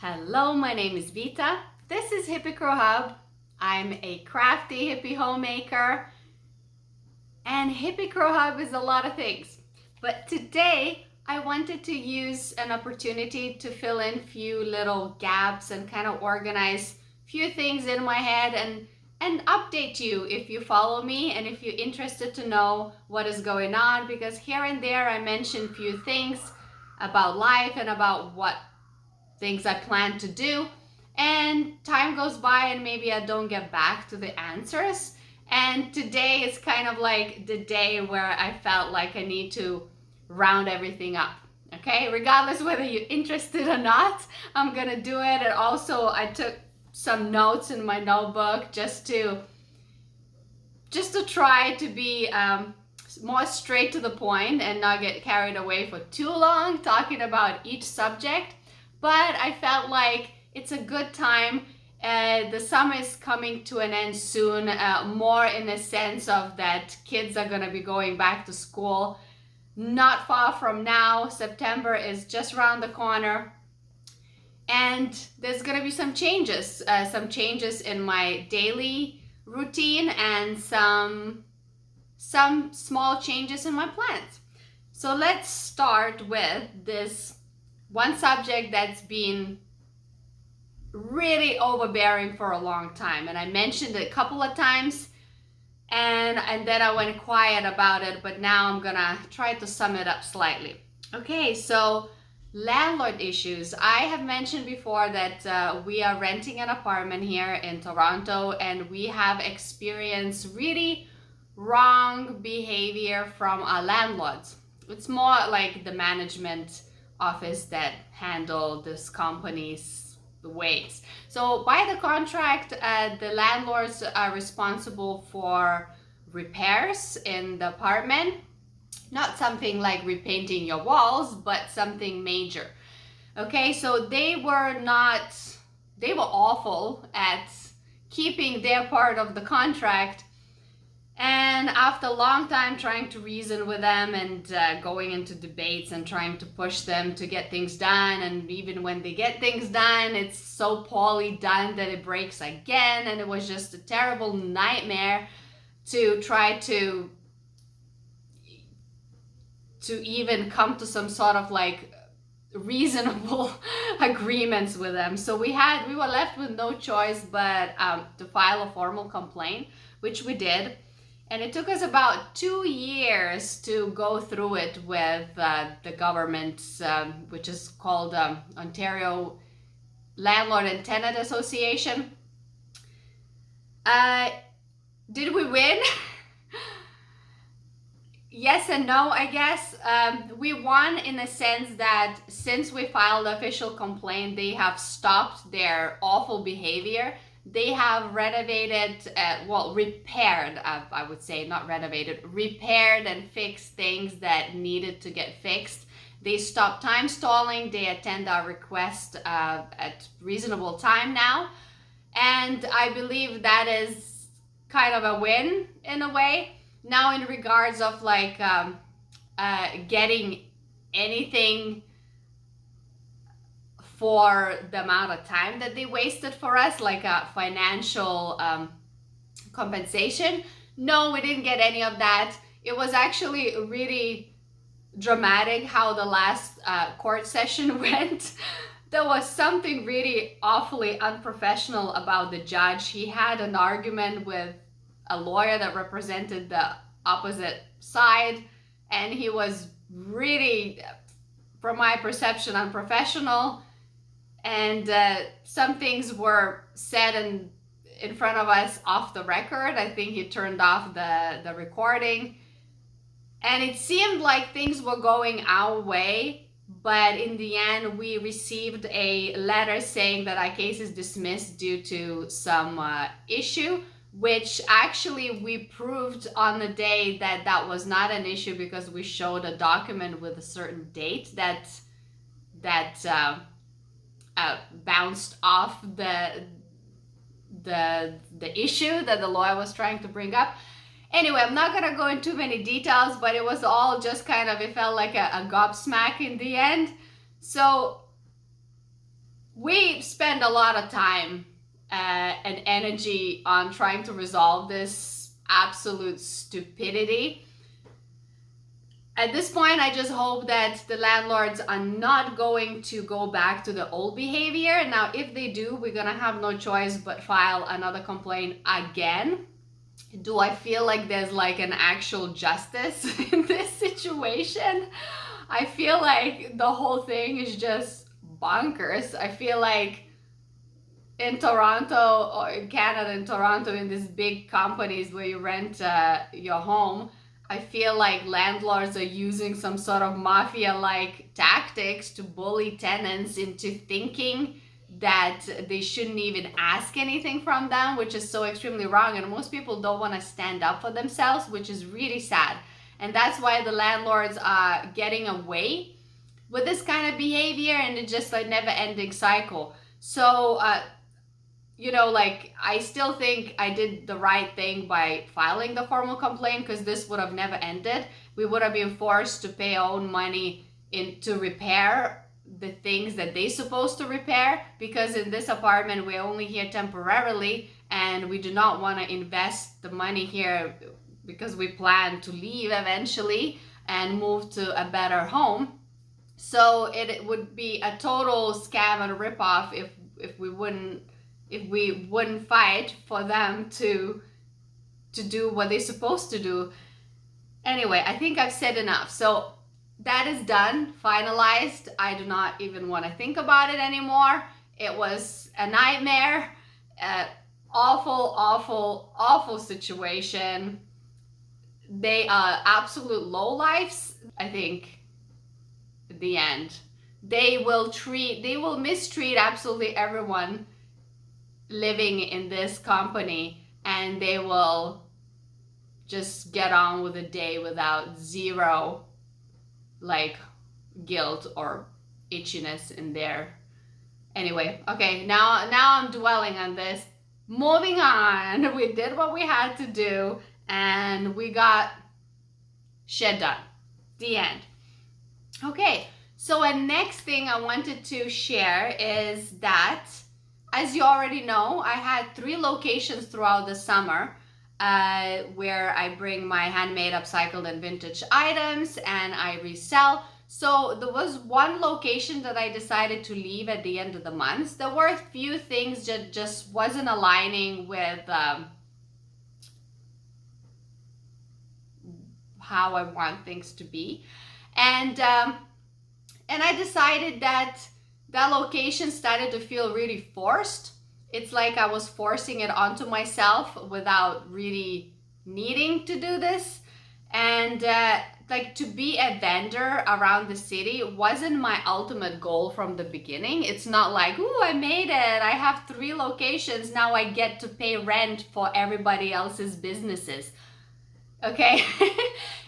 Hello, my name is Vita. This is Hippie Hub. I'm a crafty hippie homemaker, and Hippie Hub is a lot of things. But today I wanted to use an opportunity to fill in few little gaps and kind of organize few things in my head and update you if you follow me and if you're interested to know what is going on, because here and there I mention few things about life and about what things I plan to do, and time goes by and maybe I don't get back to the answers. And today is kind of like the day where I felt like I need to round everything up. Okay, regardless whether you're interested or not, I'm gonna do it. And also I took some notes in my notebook just to try to be more straight to the point and not get carried away for too long talking about each subject. But I felt like it's a good time. The summer is coming to an end soon, more in the sense of that kids are gonna be going back to school not far from now. September is just around the corner. And there's gonna be some changes in my daily routine and some small changes in my plans. So let's start with this one subject that's been really overbearing for a long time, and I mentioned it a couple of times and then I went quiet about it, but now I'm gonna try to sum it up slightly. Okay, so landlord issues. I have mentioned before that we are renting an apartment here in Toronto, and we have experienced really wrong behavior from our landlords. It's more like the management office that handle this company's ways. So by the contract, the landlords are responsible for repairs in the apartment, not something like repainting your walls, but something major. Okay, so they were awful at keeping their part of the contract. And after a long time trying to reason with them and going into debates and trying to push them to get things done, and even when they get things done, it's so poorly done that it breaks again, and it was just a terrible nightmare to try to even come to some sort of like reasonable agreements with them. So we were left with no choice but to file a formal complaint, which we did. And it took us about 2 years to go through it with the government, which is called Ontario Landlord and Tenant Association. Did we win? Yes and no, I guess. We won in the sense that since we filed the official complaint, they have stopped their awful behavior. They have renovated, repaired, I would say, not renovated, repaired and fixed things that needed to get fixed. They stopped time stalling. They attend our request at reasonable time now. And I believe that is kind of a win in a way. Now in regards of like getting anything for the amount of time that they wasted for us, like a financial compensation. No, we didn't get any of that. It was actually really dramatic how the last court session went. There was something really awfully unprofessional about the judge. He had an argument with a lawyer that represented the opposite side, and he was really, from my perception, unprofessional. And some things were said in front of us off the record. I think he turned off the recording. And it seemed like things were going our way. But in the end, we received a letter saying that our case is dismissed due to some issue, which actually we proved on the day that that was not an issue, because we showed a document with a certain date that bounced off the issue that the lawyer was trying to bring up. Anyway, I'm not gonna go into many details, but it was all just kind of, it felt like a gobsmack in the end. So we spend a lot of time and energy on trying to resolve this absolute stupidity. At this point, I just hope that the landlords are not going to go back to the old behavior. Now, if they do, we're gonna have no choice but file another complaint again. Do I feel like there's like an actual justice in this situation? I feel like the whole thing is just bonkers. I feel like in Toronto or in Canada, in Toronto, in these big companies where you rent your home, I feel like landlords are using some sort of mafia-like tactics to bully tenants into thinking that they shouldn't even ask anything from them, which is so extremely wrong. And most people don't want to stand up for themselves, which is really sad. And that's why the landlords are getting away with this kind of behavior, and it's just a never-ending cycle. So, you know, like, I still think I did the right thing by filing the formal complaint, because this would have never ended. We would have been forced to pay our own money to repair the things that they're supposed to repair, because in this apartment we're only here temporarily and we do not want to invest the money here because we plan to leave eventually and move to a better home. So it would be a total scam and ripoff if we wouldn't fight for them to do what they're supposed to do. Anyway, I think I've said enough. So that is done, finalized. I do not even want to think about it anymore. It was a nightmare, awful situation. They are absolute lowlifes. I think at the end, they will mistreat absolutely everyone living in this company, and they will just get on with the day without zero like guilt or itchiness in there. Anyway, okay, now I'm dwelling on this. Moving on, we did what we had to do and we got shit done. The end. Okay, so a next thing I wanted to share is that, as you already know, I had 3 locations throughout the summer where I bring my handmade, upcycled, and vintage items and I resell. So there was one location that I decided to leave at the end of the month. There were a few things that just wasn't aligning with how I want things to be. And I decided that that location started to feel really forced. It's like I was forcing it onto myself without really needing to do this. And like, to be a vendor around the city wasn't my ultimate goal from the beginning. It's not like, ooh, I made it, I have 3 locations, now I get to pay rent for everybody else's businesses. Okay,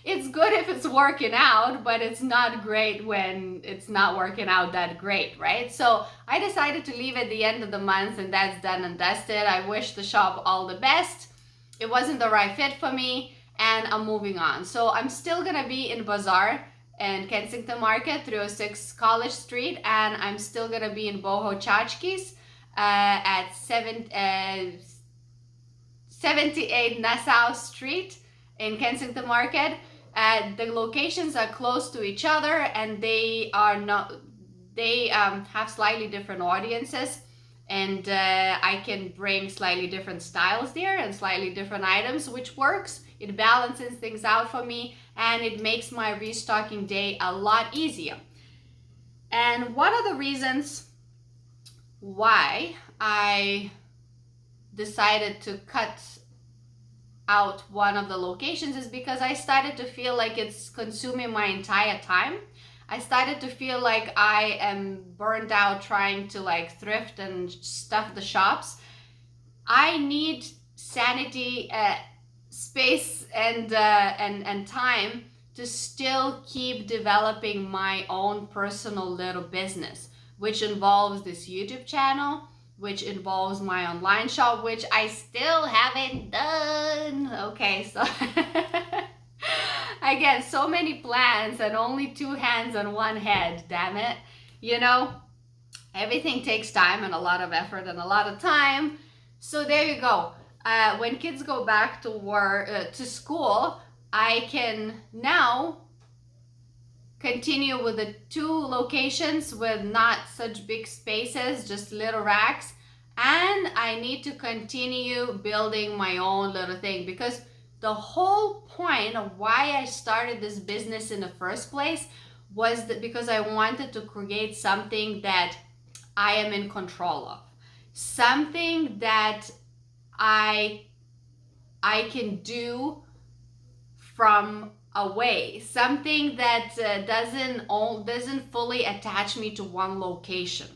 it's good if it's working out, but it's not great when it's not working out that great, right? So I decided to leave at the end of the month, and that's done and dusted. I wish the shop all the best. It wasn't the right fit for me, and I'm moving on. So I'm still gonna be in Bazaar and Kensington Market, 306 College Street, and I'm still gonna be in Boho Tchotchkes at 78 Nassau Street in Kensington Market. The locations are close to each other, and they have slightly different audiences, and I can bring slightly different styles there and slightly different items, which works. It balances things out for me, and it makes my restocking day a lot easier. And one of the reasons why I decided to cut out one of the locations is because I started to feel like it's consuming my entire time. I started to feel like I am burned out trying to like thrift and stuff the shops. I need sanity, space, and time to still keep developing my own personal little business, which involves this YouTube channel, which involves my online shop, which I still haven't done. Okay, so again, so many plans and only 2 hands on 1 head, damn it, you know. everything takes time and a lot of effort and a lot of time. So there you go. When kids go back to school, I can now continue with the 2 locations with not such big spaces, just little racks. And I need to continue building my own little thing, because the whole point of why I started this business in the first place was that because I wanted to create something that I am in control of, something that I can do from away, something that doesn't fully attach me to one location.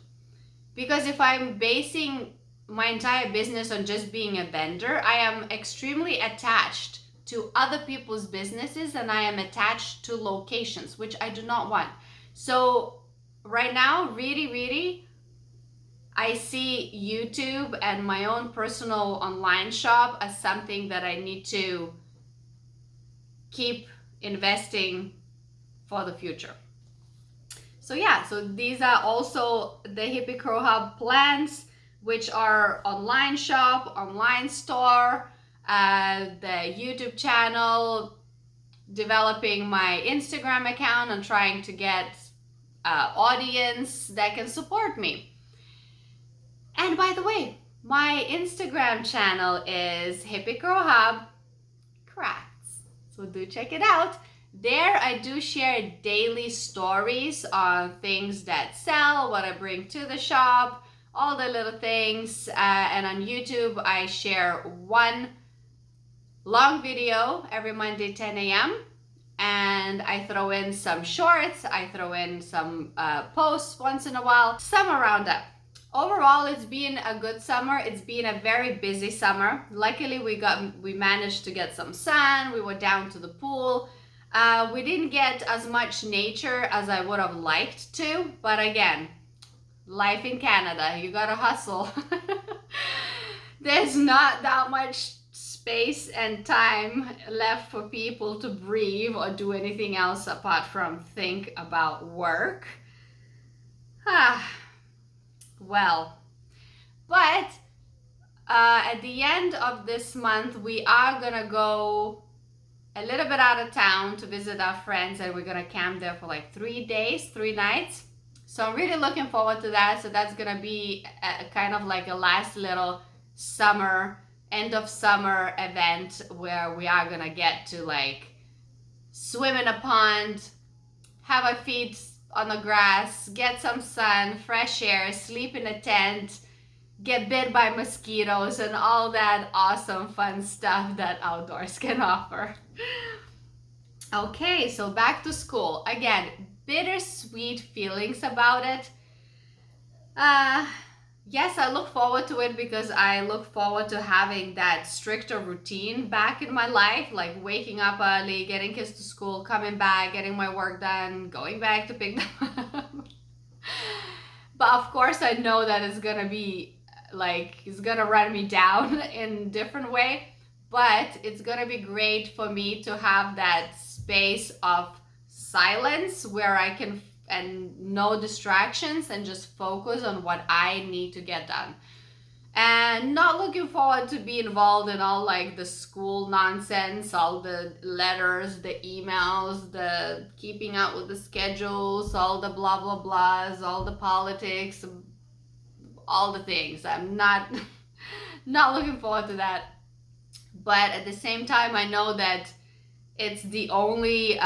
Because if I'm basing my entire business on just being a vendor, I am extremely attached to other people's businesses, and I am attached to locations, which I do not want. So right now, really, I see YouTube and my own personal online shop as something that I need to keep investing for the future. So yeah, so these are also the Hippie Crow Hub plans, which are online shop, online store, the YouTube channel, developing my Instagram account, and trying to get audience that can support me. And by the way, my Instagram channel is Hippie Crow Hub Crafts. So do check it out. There I do share daily stories on things that sell, what I bring to the shop, all the little things. And on YouTube, I share one long video every Monday, 10 a.m. And I throw in some shorts, I throw in some posts once in a while. Summer Roundup. Overall, it's been a good summer. It's been a very busy summer. Luckily, we managed to get some sun. We were down to the pool. We didn't get as much nature as I would have liked to, but again, life in Canada, you gotta hustle. There's not that much space and time left for people to breathe or do anything else apart from think about work. Well, but at the end of this month, we are gonna go a little bit out of town to visit our friends, and we're gonna camp there for like 3 days, 3 nights. So I'm really looking forward to that. So that's gonna be a kind of like a last little summer, end of summer event where we are gonna get to like swim in a pond, have our feet on the grass, get some sun, fresh air, sleep in a tent, get bit by mosquitoes, and all that awesome fun stuff that outdoors can offer. Okay, so back to school. Again, bittersweet feelings about it. Yes, I look forward to it because I look forward to having that stricter routine back in my life, like waking up early, getting kids to school, coming back, getting my work done, going back to pick them up. But of course, I know that it's gonna be like, it's gonna run me down in a different way, but it's gonna be great for me to have that space of silence where I can, and no distractions, and just focus on what I need to get done. And not looking forward to be involved in all like the school nonsense, all the letters, the emails, the keeping up with the schedules, all the blah blah blahs, all the politics, all the things. I'm not looking forward to that. But at the same time, I know that it's the only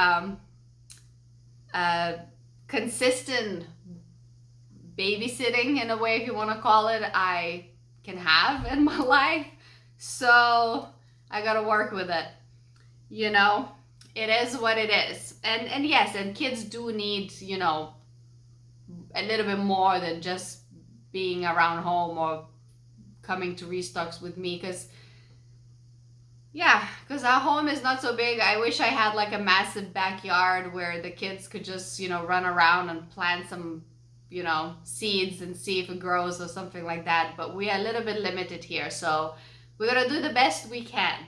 consistent babysitting, in a way, if you want to call it, I can have in my life. So I gotta work with it. You know, it is what it is. And yes, and kids do need, you know, a little bit more than just being around home or coming to restocks with me, because our home is not so big. I wish I had like a massive backyard where the kids could just, you know, run around and plant some, you know, seeds and see if it grows or something like that. But we are a little bit limited here, so we're gonna do the best we can.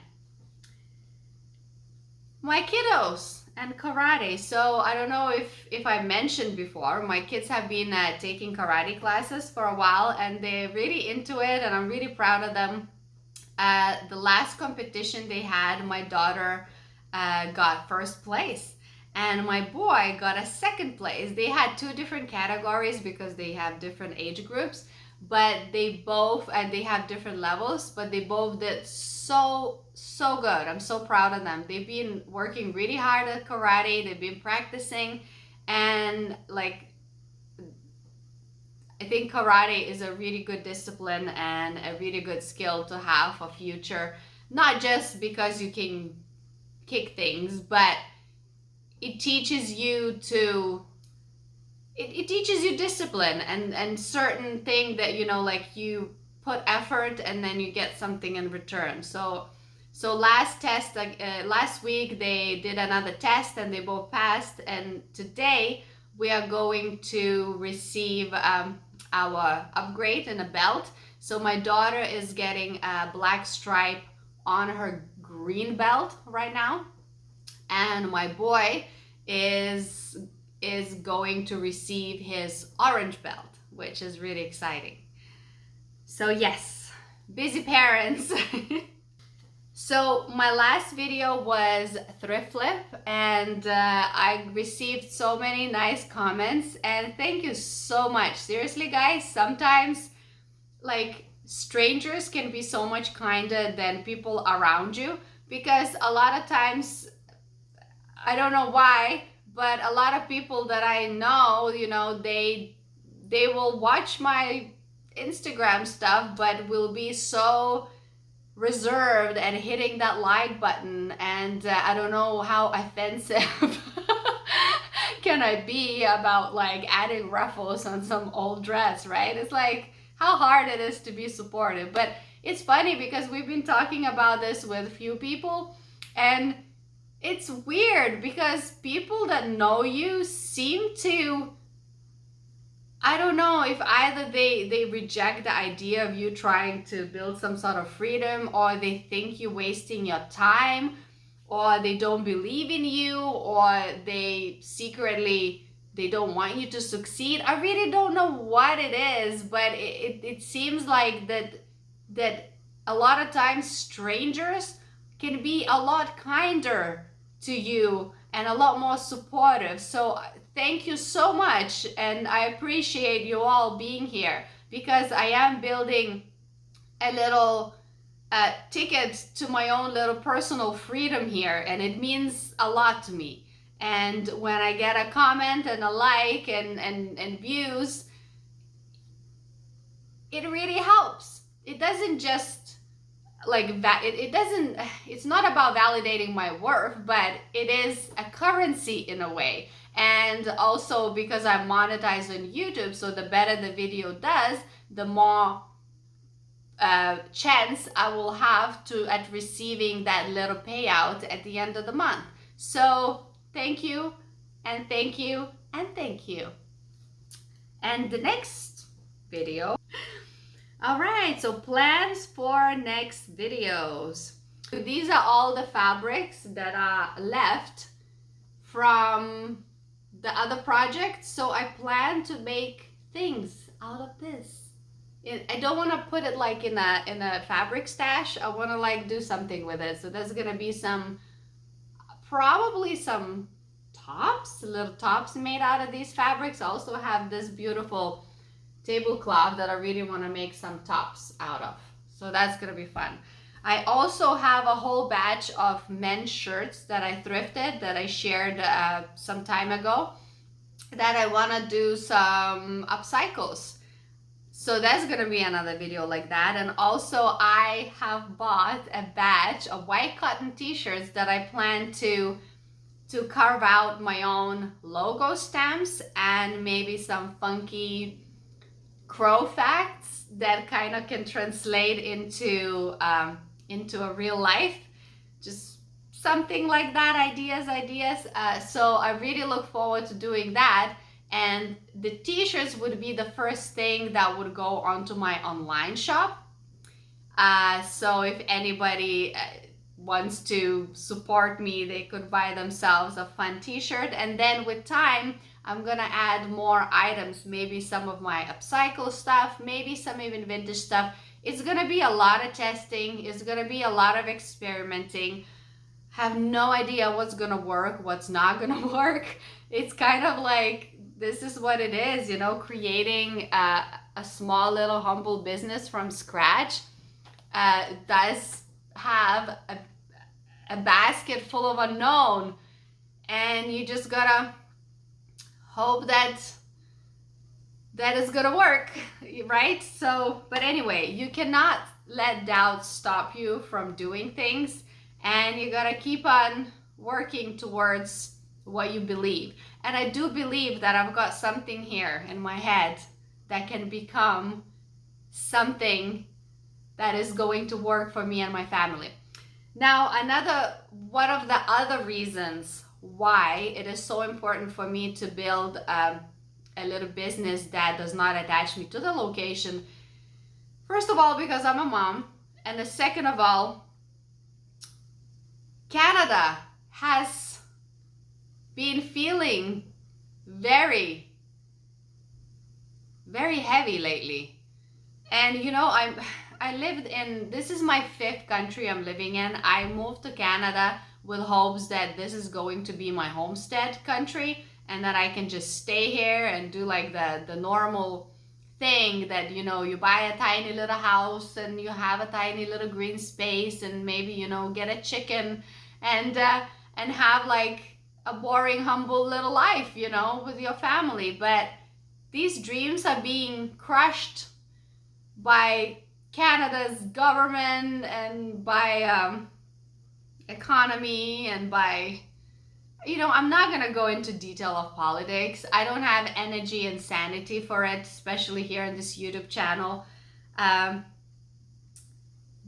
My kiddos, and karate. So I don't know if I mentioned before, my kids have been taking karate classes for a while, and they're really into it, and I'm really proud of them. The last competition they had, my daughter got first place, and my boy got a second place. They had two different categories because they have different age groups, but they both, and they have different levels, but they both did so good. I'm so proud of them. They've been working really hard at karate. They've been practicing, and like, I think karate is a really good discipline and a really good skill to have for future, not just because you can kick things, but it teaches you to, it teaches you discipline and certain thing that, you know, like you put effort and then you get something in return. So last test, last week they did another test and they both passed, and today we are going to receive our upgrade in a belt. So my daughter is getting a black stripe on her green belt right now, and my boy is going to receive his orange belt, which is really exciting. So yes, busy parents. So my last video was thrift flip, and I received so many nice comments, and thank you so much. Seriously guys, sometimes like strangers can be so much kinder than people around you, because a lot of times, I don't know why, but a lot of people that I know, you know, they will watch my Instagram stuff, but will be so reserved and hitting that like button, and I don't know how offensive can I be about like adding ruffles on some old dress, right? It's like how hard it is to be supportive. But it's funny because we've been talking about this with a few people, and it's weird because people that know you seem to, I don't know if either they reject the idea of you trying to build some sort of freedom, or they think you're wasting your time, or they don't believe in you, or they secretly, they don't want you to succeed. I really don't know what it is, but it seems like that a lot of times strangers can be a lot kinder to you and a lot more supportive. So thank you so much, and I appreciate you all being here, because I am building a little ticket to my own little personal freedom here, and it means a lot to me. And when I get a comment and a like and views, it really helps. It doesn't just like that, it doesn't, it's not about validating my worth, but it is a currency in a way. And also because I'm monetized on YouTube, so the better the video does, the more chance I will have to at receiving that little payout at the end of the month. So thank you, and thank you, and thank you. And the next video, all right, so plans for next videos. These are all the fabrics that are left from the other project, so I plan to make things out of this. I don't want to put it like in a fabric stash. I want to like do something with it. So there's gonna be some, probably some tops, little tops made out of these fabrics. I also have this beautiful tablecloth that I really want to make some tops out of. So that's gonna be fun. I also have a whole batch of men's shirts that I thrifted, that I shared some time ago, that I want to do some upcycles. So that's gonna be another video like that. And also I have bought a batch of white cotton t-shirts that I plan to carve out my own logo stamps and maybe some funky crow facts that kind of can translate into a real life, just something like that, ideas. So I really look forward to doing that, and the t-shirts would be the first thing that would go onto my online shop. So if anybody wants to support me, they could buy themselves a fun t-shirt. And then with time, I'm gonna add more items, maybe some of my upcycle stuff, maybe some even vintage stuff. It's gonna be a lot of testing, it's gonna be a lot of experimenting. Have no idea what's gonna work, what's not gonna work. It's kind of like, this is what it is, you know, creating a small little humble business from scratch does have a basket full of unknown, and you just gotta hope that is gonna work, right? So, but anyway, you cannot let doubt stop you from doing things, and you gotta keep on working towards what you believe. And I do believe that I've got something here in my head that can become something that is going to work for me and my family. Now, one of the other reasons why it is so important for me to build a little business that does not attach me to the location, first of all, because I'm a mom, and the second of all, Canada has been feeling very, very heavy lately. And you know, this is my 5th country I'm living in. I moved to Canada with hopes that this is going to be my homestead country, and that I can just stay here and do like the normal thing that, you know, you buy a tiny little house and you have a tiny little green space, and maybe, you know, get a chicken and have like a boring, humble little life, you know, with your family. But these dreams are being crushed by Canada's government and by economy and by, you know, I'm not gonna go into detail of politics. I don't have energy and sanity for it, especially here in this YouTube channel.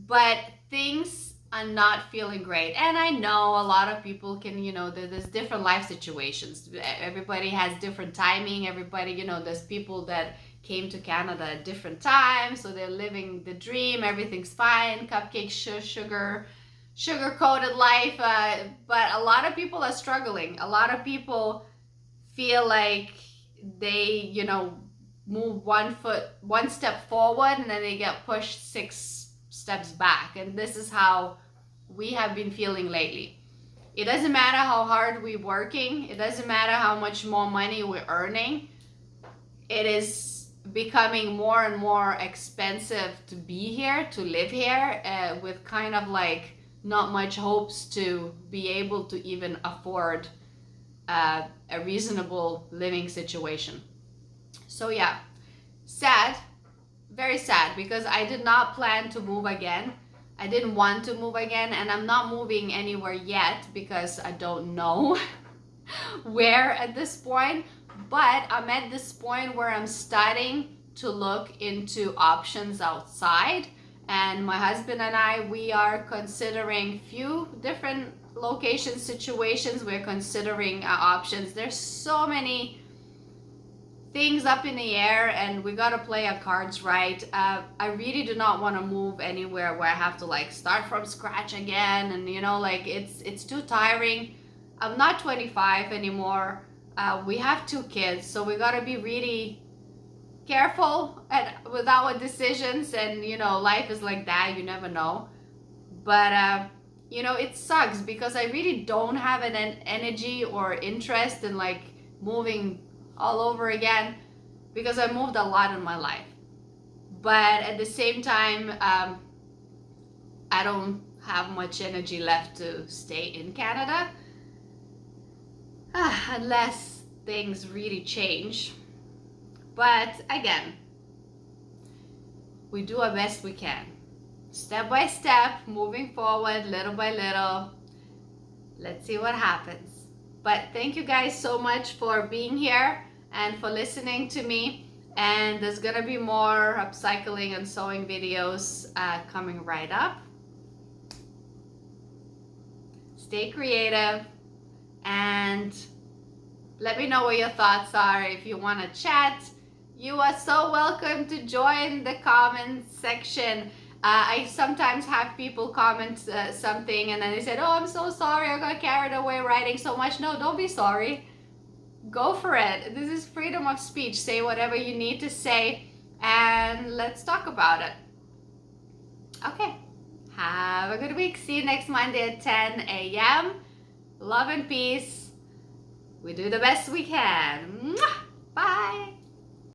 But things are not feeling great. And I know a lot of people can, you know, there's different life situations. Everybody has different timing. Everybody, you know, there's people that came to Canada at different times, so they're living the dream, everything's fine, cupcake, sugar-coated life, but a lot of people are struggling. A lot of people feel like they, you know, move one step forward, and then they get pushed 6 steps back. And this is how we have been feeling lately. It doesn't matter how hard we're working, it doesn't matter how much more money we're earning, it is becoming more and more expensive to be here, to live here, with kind of like not much hopes to be able to even afford a reasonable living situation. So yeah, sad, very sad, because I did not plan to move again. I didn't want to move again, and I'm not moving anywhere yet because I don't know where at this point. But I'm at this point where I'm starting to look into options outside, and my husband and I, we are considering few different location situations. We're considering options. There's so many things up in the air, and we gotta play our cards right. I really do not want to move anywhere where I have to like start from scratch again, and you know, like it's too tiring. I'm not 25 anymore. We have 2 kids, so we gotta be really careful with our decisions, and you know, life is like that, you never know. But you know, it sucks because I really don't have an energy or interest in like moving all over again, because I moved a lot in my life. But at the same time, I don't have much energy left to stay in Canada. Unless things really change. But again, we do our best we can. Step by step, moving forward, little by little. Let's see what happens. But thank you guys so much for being here and for listening to me. And there's gonna be more upcycling and sewing videos coming right up. Stay creative, and let me know what your thoughts are. If you want to chat, you are so welcome to join the comment section. I sometimes have people comment something and then they said, oh, I'm so sorry, I got carried away writing so much. No, don't be sorry. Go for it. This is freedom of speech. Say whatever you need to say and let's talk about it. Okay. Have a good week. See you next Monday at 10 a.m. Love and peace. We do the best we can. Bye.